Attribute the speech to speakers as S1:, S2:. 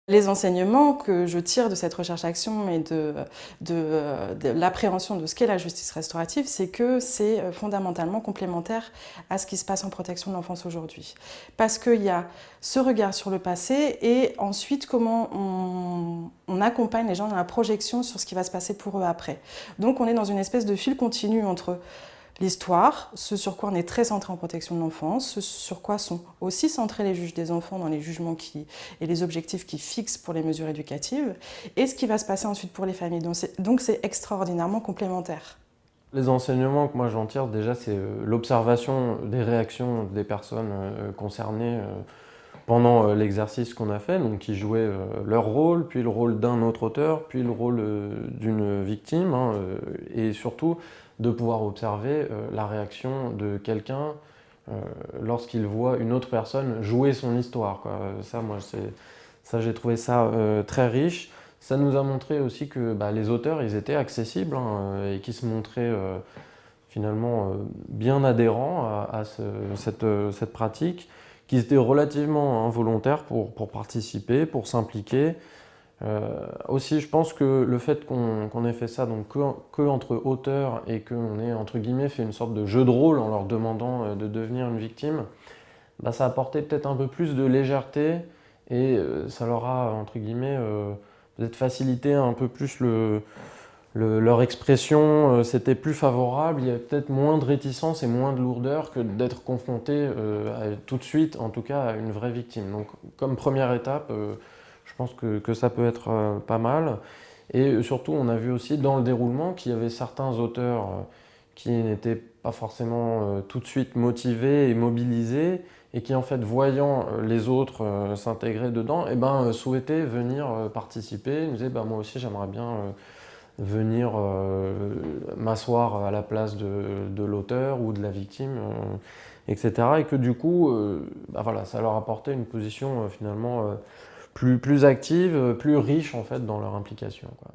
S1: Les enseignements que je tire de cette recherche-action et de l'appréhension de ce qu'est la justice restaurative, c'est que c'est fondamentalement complémentaire à ce qui se passe en protection de l'enfance aujourd'hui. Parce qu'il y a ce regard sur le passé et ensuite comment on accompagne les gens dans la projection sur ce qui va se passer pour eux après. Donc on est dans une espèce de fil continu entre l'histoire, ce sur quoi on est très centré en protection de l'enfance, ce sur quoi sont aussi centrés les juges des enfants dans les jugements et les objectifs qu'ils fixent pour les mesures éducatives, et ce qui va se passer ensuite pour les familles. Donc c'est extraordinairement complémentaire.
S2: Les enseignements que moi j'en tire déjà, c'est l'observation des réactions des personnes concernées pendant l'exercice qu'on a fait, donc qui jouaient leur rôle, puis le rôle d'un autre auteur, puis le rôle d'une victime, hein, et surtout de pouvoir observer la réaction de quelqu'un lorsqu'il voit une autre personne jouer son histoire, quoi. Ça, j'ai trouvé ça très riche. Ça nous a montré aussi que les auteurs, ils étaient accessibles, hein, et qui se montraient finalement bien adhérents à cette pratique, qui étaient relativement volontaires pour participer, pour s'impliquer. Aussi, je pense que le fait qu'on ait fait ça donc que entre auteurs et qu'on ait entre guillemets fait une sorte de jeu de rôle en leur demandant de devenir une victime, ça a apporté peut-être un peu plus de légèreté et ça leur a entre guillemets peut-être facilité un peu plus leur expression, c'était plus favorable, il y avait peut-être moins de réticence et moins de lourdeur que d'être confronté tout de suite, en tout cas, à une vraie victime. Donc, comme première étape, je pense que ça peut être pas mal. Et surtout, on a vu aussi dans le déroulement qu'il y avait certains auteurs qui n'étaient pas forcément tout de suite motivés et mobilisés, et qui en fait, voyant les autres s'intégrer dedans, souhaitaient venir participer. Ils me disaient, moi aussi j'aimerais bien venir m'asseoir à la place de l'auteur ou de la victime, etc. Et que du coup, voilà, ça leur apportait une position finalement plus active, plus riche en fait dans leur implication, quoi.